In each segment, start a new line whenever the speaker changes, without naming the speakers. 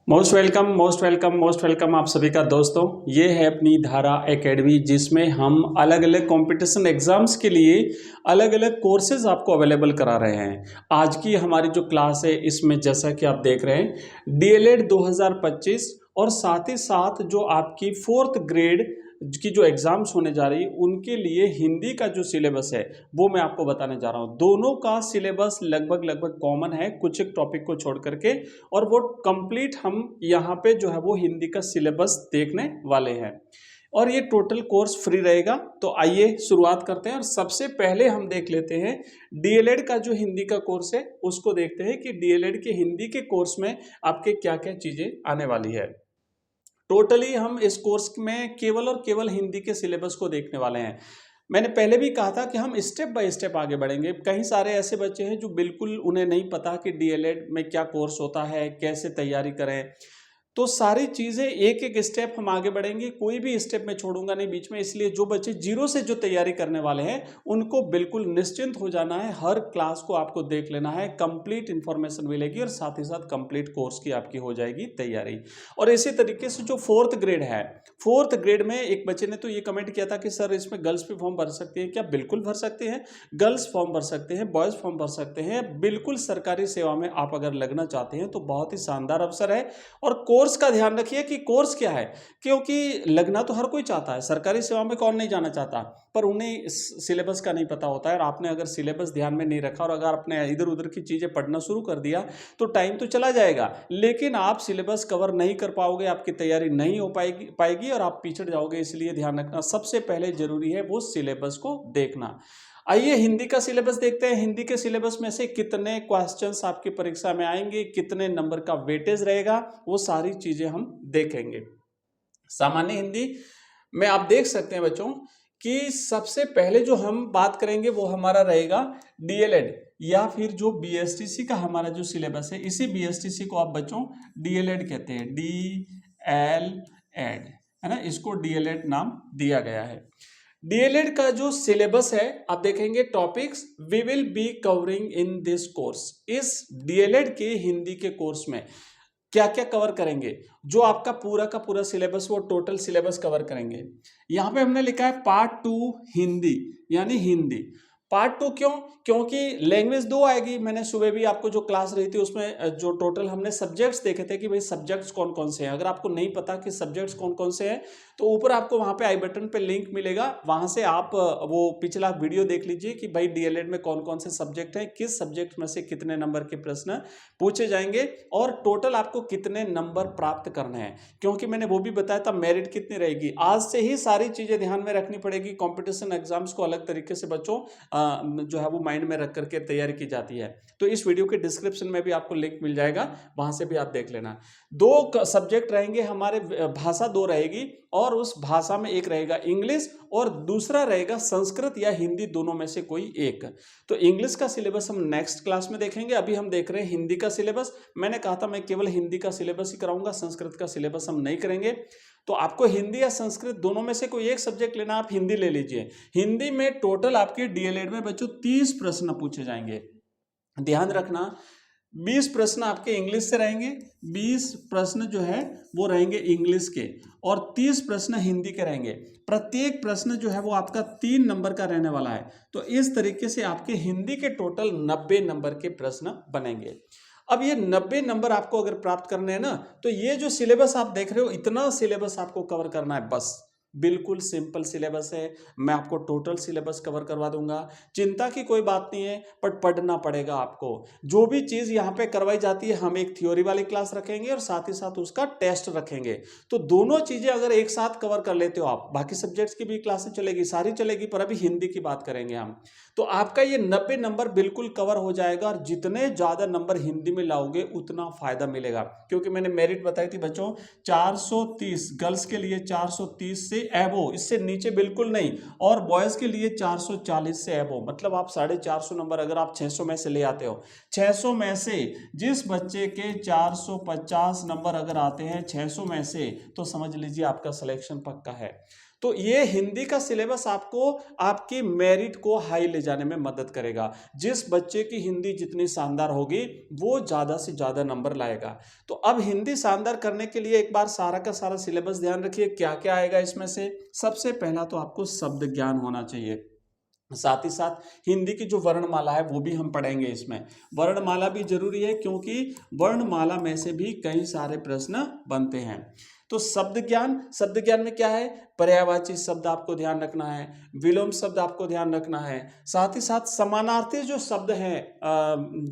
Most welcome most welcome most welcome आप सभी का दोस्तों। ये है अपनी धारा एकेडमी, जिसमें हम अलग अलग कंपटीशन एग्जाम्स के लिए अलग अलग कोर्सेज आपको अवेलेबल करा रहे हैं। आज की हमारी जो क्लास है इसमें जैसा कि आप देख रहे हैं डीएलएड 2025 और साथ ही साथ जो आपकी 4th ग्रेड की जो एग्जाम्स होने जा रही है उनके लिए हिंदी का जो सिलेबस है वो मैं आपको बताने जा रहा हूँ। दोनों का सिलेबस लगभग लगभग कॉमन है, कुछ एक टॉपिक को छोड़ करके, और वो कंप्लीट हम यहाँ पे जो है वो हिंदी का सिलेबस देखने वाले हैं और ये टोटल कोर्स फ्री रहेगा। तो आइए शुरुआत करते हैं और सबसे पहले हम देख लेते हैं डीएलएड का जो हिंदी का कोर्स है उसको देखते हैं कि डीएलएड के हिंदी के कोर्स में आपके क्या क्या चीजें आने वाली है। टोटली हम इस कोर्स में केवल और केवल हिंदी के सिलेबस को देखने वाले हैं। मैंने पहले भी कहा था कि हम स्टेप बाय स्टेप आगे बढ़ेंगे। कई सारे ऐसे बच्चे हैं जो बिल्कुल उन्हें नहीं पता कि डीएलएड में क्या कोर्स होता है, कैसे तैयारी करें, तो सारी चीज़ें एक एक स्टेप हम आगे बढ़ेंगे, कोई भी स्टेप में छोड़ूंगा नहीं बीच में। इसलिए जो बच्चे जीरो से जो तैयारी करने वाले हैं उनको बिल्कुल निश्चिंत हो जाना है। हर क्लास को आपको देख लेना है, कंप्लीट इंफॉर्मेशन मिलेगी और साथ ही साथ कंप्लीट कोर्स की आपकी हो जाएगी तैयारी। और इसी तरीके से जो 4th ग्रेड है, 4th ग्रेड में एक बच्चे ने तो ये कमेंट किया था कि सर इसमें गर्ल्स भी फॉर्म भर सकते हैं क्या? बिल्कुल भर सकते हैं, गर्ल्स फॉर्म भर सकते हैं, बॉयज़ फॉर्म भर सकते हैं। बिल्कुल सरकारी सेवा में आप अगर लगना चाहते हैं तो बहुत ही शानदार अवसर है। और कोर्स का ध्यान रखिए कि कोर्स क्या है, क्योंकि लगना तो हर कोई चाहता है, सरकारी सेवा में कौन नहीं जाना चाहता, पर उन्हें सिलेबस का नहीं पता होता है। और आपने अगर सिलेबस ध्यान में नहीं रखा और अगर आपने इधर उधर की चीज़ें पढ़ना शुरू कर दिया तो टाइम तो चला जाएगा, लेकिन आप सिलेबस कवर नहीं कर पाओगे, आपकी तैयारी नहीं हो पाएगी और आप पिछड़ जाओगे। इसलिए ध्यान रखना सबसे पहले जरूरी है वो सिलेबस को देखना। आइए हिंदी का सिलेबस देखते हैं। हिंदी के सिलेबस में से कितने क्वेश्चंस आपकी परीक्षा में आएंगे, कितने नंबर का वेटेज रहेगा, वो सारी चीजें हम देखेंगे। सामान्य हिंदी में आप देख सकते हैं बच्चों कि सबसे पहले जो हम बात करेंगे वो हमारा रहेगा डीएलएड या फिर जो बीएसटीसी का हमारा जो सिलेबस है, इसी बीएसटीसी को आप बच्चों डीएलएड कहते हैं, डीएलएड है ना, इसको डीएलएड नाम दिया गया है। डीएलएड का जो सिलेबस है आप देखेंगे, topics we will be covering in this course. इस डीएलएड के हिंदी के कोर्स में क्या क्या कवर करेंगे, जो आपका पूरा का पूरा सिलेबस वो टोटल सिलेबस कवर करेंगे। यहां पे हमने लिखा है पार्ट 2 हिंदी, यानी हिंदी पार्ट 2। क्यों? क्योंकि लैंग्वेज 2 आएगी। मैंने सुबह भी आपको जो क्लास रही थी उसमें जो टोटल हमने सब्जेक्ट्स देखे थे कि भाई सब्जेक्ट्स कौन कौन से हैं। अगर आपको नहीं पता कि सब्जेक्ट्स कौन कौन से हैं तो ऊपर आपको वहां पे आई बटन पे लिंक मिलेगा, वहां से आप वो पिछला वीडियो देख लीजिए कि भाई डीएलएड में कौन कौन से सब्जेक्ट हैं, किस सब्जेक्ट में से कितने नंबर के प्रश्न पूछे जाएंगे और टोटल आपको कितने नंबर प्राप्त करने हैं। क्योंकि मैंने वो भी बताया था मेरिट कितनी रहेगी। आज से ही सारी चीजें ध्यान में रखनी पड़ेगी। कॉम्पिटिशन एग्जाम्स को अलग तरीके से बच्चों जो है वो माइंड में रख करके तैयारी की जाती है। तो इस वीडियो के डिस्क्रिप्शन में भी आपको लिंक मिल जाएगा, वहां से भी आप देख लेना। 2 सब्जेक्ट रहेंगे हमारे, भाषा 2 रहेगी और उस भाषा में एक रहेगा इंग्लिश और दूसरा रहेगा संस्कृत या हिंदी, दोनों में से कोई एक। तो इंग्लिश का सिलेबस हम नेक्स्ट क्लास में देखेंगे। अभी हम देख रहे हैं हिंदी का सिलेबस। मैंने कहा था मैं केवल हिंदी का सिलेबस ही कराऊंगा, संस्कृत का सिलेबस हम नहीं करेंगे। तो आपको हिंदी या संस्कृत दोनों में से कोई एक सब्जेक्ट लेना, आप हिंदी ले लीजिए। हिंदी में टोटल आपके डीएलएड में बच्चों 30 प्रश्न पूछे जाएंगे। ध्यान रखना 20 प्रश्न आपके इंग्लिश से रहेंगे, 20 प्रश्न जो है वो रहेंगे इंग्लिश के और 30 प्रश्न हिंदी के रहेंगे। प्रत्येक प्रश्न जो है वो आपका 3 नंबर का रहने वाला है। तो इस तरीके से आपके हिंदी के टोटल 90 नंबर के प्रश्न बनेंगे। अब ये 90 नंबर आपको अगर प्राप्त करने हैं ना, तो ये जो सिलेबस आप देख रहे हो इतना सिलेबस आपको कवर करना है बस। बिल्कुल सिंपल सिलेबस है, मैं आपको टोटल सिलेबस कवर करवा दूंगा, चिंता की कोई बात नहीं है। बट पढ़ना पड़ेगा आपको। जो भी चीज़ यहाँ पे करवाई जाती है, हम एक थ्योरी वाली क्लास रखेंगे और साथ ही साथ उसका टेस्ट रखेंगे। तो दोनों चीज़ें अगर एक साथ कवर कर लेते हो आप, बाकी सब्जेक्ट्स की भी क्लासें चलेगी, सारी चलेगी, पर अभी हिंदी की बात करेंगे हम, तो आपका ये 90 नंबर बिल्कुल कवर हो जाएगा। और जितने ज़्यादा नंबर हिंदी में लाओगे उतना फायदा मिलेगा। क्योंकि मैंने मेरिट बताई थी बच्चों, 430 गर्ल्स के लिए 430 से एबो, इससे नीचे बिल्कुल नहीं, और बॉयज के लिए 440 से एबो। मतलब आप 450 नंबर अगर आप 600 में से ले आते हो, 600 में से जिस बच्चे के 450 नंबर अगर आते हैं 600 में से, तो समझ लीजिए आपका सिलेक्शन पक्का है। तो ये हिंदी का सिलेबस आपको आपकी मेरिट को हाई ले जाने में मदद करेगा। जिस बच्चे की हिंदी जितनी शानदार होगी वो ज़्यादा से ज़्यादा नंबर लाएगा। तो अब हिंदी शानदार करने के लिए एक बार सारा का सारा सिलेबस ध्यान रखिए, क्या क्या आएगा इसमें से। सबसे पहला तो आपको शब्द ज्ञान होना चाहिए, साथ ही साथ हिंदी की जो वर्णमाला है वो भी हम पढ़ेंगे। इसमें वर्णमाला भी जरूरी है क्योंकि वर्णमाला में से भी कई सारे प्रश्न बनते हैं। तो शब्द ज्ञान में क्या है, पर्यायवाची शब्द आपको ध्यान रखना है, विलोम शब्द आपको ध्यान रखना है, साथ ही साथ समानार्थी जो शब्द हैं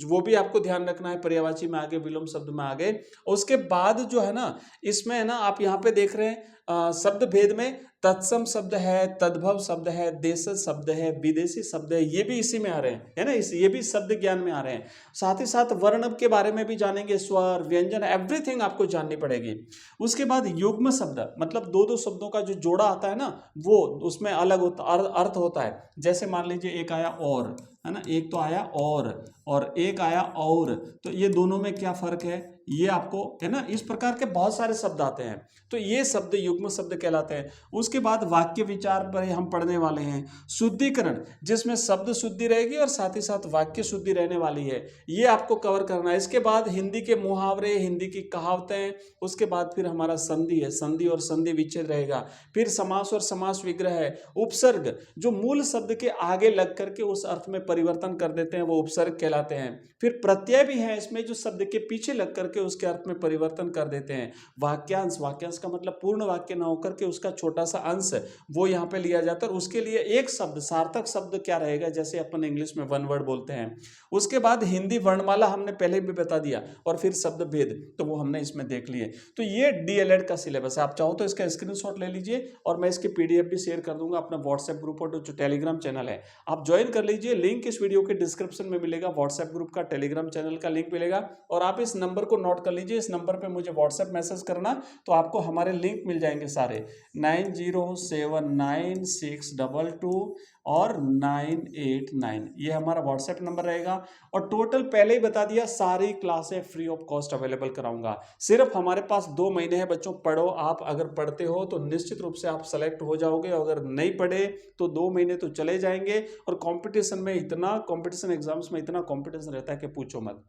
वो भी आपको ध्यान रखना है, पर्यायवाची में आगे, विलोम शब्द में आगे। उसके बाद जो है ना, इसमें है ना, आप यहाँ पे देख रहे हैं शब्द भेद में तत्सम शब्द है, तद्भव शब्द है, देशज शब्द है, विदेशी शब्द है, ये भी इसी में आ रहे हैं, है ना, ये भी शब्द ज्ञान में आ रहे हैं। साथ ही साथ वर्ण के बारे में भी जानेंगे, स्वर, व्यंजन, एवरीथिंग आपको जाननी पड़ेगी। उसके बाद युग्म शब्द, मतलब दो दो शब्दों का जो जोड़ा आता है ना, वो उसमें अलग होता अर्थ होता है। जैसे मान लीजिए एक आया और, है ना, एक तो आया और एक आया और, तो ये दोनों में क्या फर्क है, ये आपको, है ना, इस प्रकार के बहुत सारे शब्द आते हैं, तो ये शब्द युग्म शब्द कहलाते हैं। उसके बाद वाक्य विचार पर हम पढ़ने वाले हैं। शुद्धिकरण, जिसमें शब्द शुद्धि रहेगी और साथ ही साथ वाक्य शुद्धि रहने वाली है, ये आपको कवर करना है। इसके बाद हिंदी के मुहावरे, हिंदी की कहावतें, उसके बाद फिर हमारा संधि है, संधि और संधि विच्छेद रहेगा। फिर समास और समास विग्रह है। उपसर्ग, जो मूल शब्द के आगे लग करके उस अर्थ में परिवर्तन कर देते हैं, वो उपसर्ग कहलाते हैं। फिर प्रत्यय भी है इसमें, जो शब्द के पीछे लग करके उसके अर्थ में परिवर्तन कर देते हैं। वाक्यांश, वाक्यांश का मतलब पूर्ण वाक्य ना होकर के उसका छोटा सा अंश वो यहाँ पे लिया जाता है, और उसके लिए एक शब्द, सार्थक शब्द क्या रहेगा, जैसे अपन इंग्लिश में वन वर्ड बोलते हैं। उसके बाद हिंदी वर्णमाला हमने पहले भी बता दिया, और फिर शब्द भेद, तो वो हमने इसमें देख लिए। तो ये डीएलएड का सिलेबस है। आप चाहो तो इसका स्क्रीनशॉट ले लीजिए, और मैं इसकी पीडीएफ भी शेयर कर दूंगा अपना व्हाट्सएप ग्रुप और जो टेलीग्राम चैनल है, आप ज्वाइन कर लीजिए। लिंक इस वीडियो के डिस्क्रिप्शन में मिलेगा, व्हाट्सएप ग्रुप का, टेलीग्राम चैनल का लिंक मिलेगा। और आप इस नंबर को नोट कर लीजिए, इस नंबर पे मुझे व्हाट्सएप मैसेज करना, तो आपको हमारे लिंक मिल जाएंगे सारे, 907962 और 989, ये हमारा व्हाट्सएप नंबर रहेगा। और टोटल पहले ही बता दिया, सारी क्लासें फ्री ऑफ कॉस्ट अवेलेबल कराऊंगा। सिर्फ हमारे पास 2 महीने हैं बच्चों, पढ़ो। आप अगर पढ़ते हो तो निश्चित रूप से आप सेलेक्ट हो जाओगे, अगर नहीं पढ़े तो 2 महीने तो चले जाएंगे। और कंपटीशन में इतना, कंपटीशन एग्जाम्स में इतना कंपटीशन रहता है कि पूछो मत।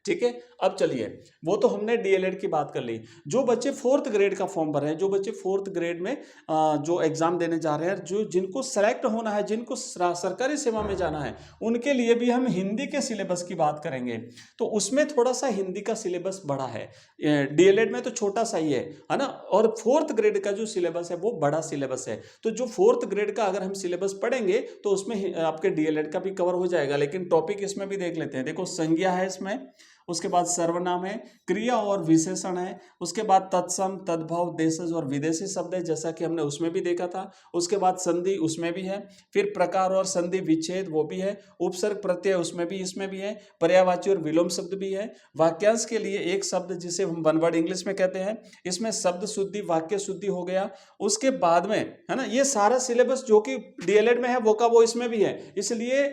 ठीक है, अब चलिए, वो तो हमने डीएलएड की बात कर ली। जो बच्चे 4th ग्रेड का फॉर्म भर रहे हैं, जो बच्चे 4th ग्रेड में जो एग्जाम देने जा रहे हैं, जो जिनको सेलेक्ट होना है, जिनको सरकारी सेवा में जाना है, उनके लिए भी हम हिंदी के सिलेबस की बात करेंगे। तो उसमें थोड़ा सा हिंदी का सिलेबस बड़ा है, डीएलएड में तो छोटा सा ही है ना। और 4th ग्रेड का जो सिलेबस है वो बड़ा सिलेबस है। तो जो 4th ग्रेड का अगर हम सिलेबस पढ़ेंगे तो उसमें आपके डीएलएड का भी कवर हो जाएगा। लेकिन टॉपिक इसमें भी देख लेते हैं। देखो, संज्ञा है इसमें, उसके बाद सर्वनाम है, क्रिया और विशेषण है, उसके बाद तत्सम, तद्भव, देशज और विदेशी शब्द है, जैसा कि हमने उसमें भी देखा था। उसके बाद संधि उसमें भी है, फिर प्रकार और संधि विच्छेद वो भी है, उपसर्ग प्रत्यय उसमें भी, इसमें भी है, पर्यायवाची और विलोम शब्द भी है। वाक्यांश के लिए एक शब्द जिसे हम वन वर्ड इंग्लिश में कहते हैं, इसमें शब्द शुद्धि, वाक्य शुद्धि हो गया। उसके बाद में, है ना, ये सारा सिलेबस जो कि डीएलएड में है वो का वो इसमें भी है, इसलिए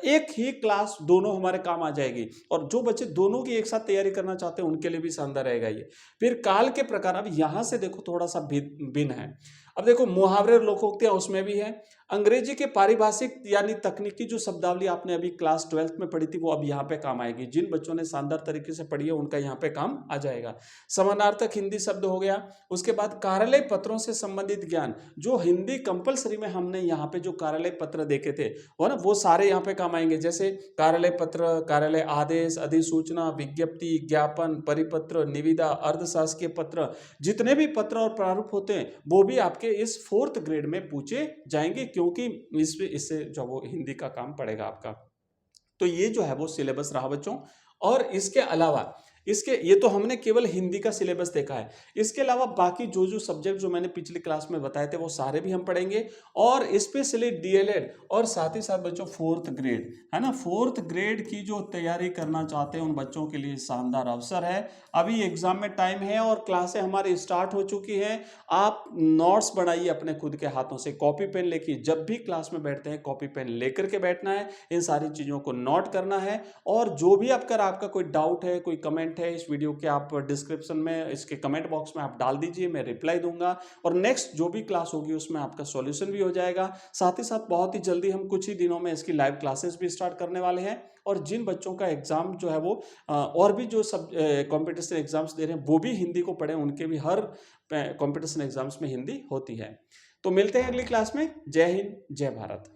एक ही क्लास दोनों हमारे काम आ जाएगी। और जो बच्चे दोनों की एक साथ तैयारी करना चाहते हैं उनके लिए भी शानदार रहेगा ये। फिर काल के प्रकार, अब यहां से देखो थोड़ा सा भिन्न है। अब देखो, मुहावरे और लोकोक्तियां उसमें भी है। अंग्रेजी के पारिभाषिक यानी तकनीकी जो शब्दावली आपने अभी क्लास 12th में पढ़ी थी, वो अब यहाँ पे काम आएगी। जिन बच्चों ने शानदार तरीके से पढ़ी है उनका यहाँ पे काम आ जाएगा। समानार्थक हिंदी शब्द हो गया। उसके बाद कार्यालय पत्रों से संबंधित ज्ञान, जो हिंदी कंपलसरी में हमने यहाँ पे जो कार्यालय पत्र देखे थे वो ना, वो सारे यहाँ पे काम आएंगे। जैसे कार्यालय पत्र, कार्यालय आदेश, अधिसूचना, विज्ञप्ति, ज्ञापन, परिपत्र, निविदा, अर्धशासकीय पत्र, जितने भी पत्र और प्रारूप होते हैं वो भी आपके इस 4th ग्रेड में पूछे जाएंगे, क्योंकि इससे जो वो हिंदी का काम पड़ेगा आपका। तो ये जो है वो सिलेबस रहा बच्चों। और इसके अलावा, ये तो हमने केवल हिंदी का सिलेबस देखा है। इसके अलावा बाकी जो जो सब्जेक्ट जो मैंने पिछली क्लास में बताए थे वो सारे भी हम पढ़ेंगे, और स्पेशली डीएलएड, और साथ ही साथ बच्चों 4th ग्रेड, है ना, 4th ग्रेड की जो तैयारी करना चाहते हैं उन बच्चों के लिए शानदार अवसर है। अभी एग्जाम में टाइम है और क्लासें हमारी स्टार्ट हो चुकी हैं। आप नोट्स बनाइए अपने खुद के हाथों से, कॉपी पेन लेके, जब भी क्लास में बैठते हैं कॉपी पेन लेकर के बैठना है, इन सारी चीजों को नोट करना है। और जो भी आपका कोई डाउट है, कोई कमेंट कमेंट है इस वीडियो के, आप डिस्क्रिप्शन में इसके कमेंट बॉक्स में आप डाल दीजिए, मैं रिप्लाई दूंगा और नेक्स्ट जो भी क्लास होगी उसमें आपका सॉल्यूशन भी हो जाएगा। साथ ही साथ बहुत ही जल्दी हम कुछ ही दिनों में इसकी लाइव क्लासेस भी स्टार्ट करने वाले हैं और जिन बच्चों का एग्जाम जो है वो और भी जो सब कॉम्पिटिशन एग्जाम्स दे रहे हैं वो भी हिंदी को पढ़े, उनके भी हर कॉम्पिटिशन एग्जाम्स में हिंदी होती है। तो मिलते हैं अगली क्लास में। जय हिंद, जय भारत।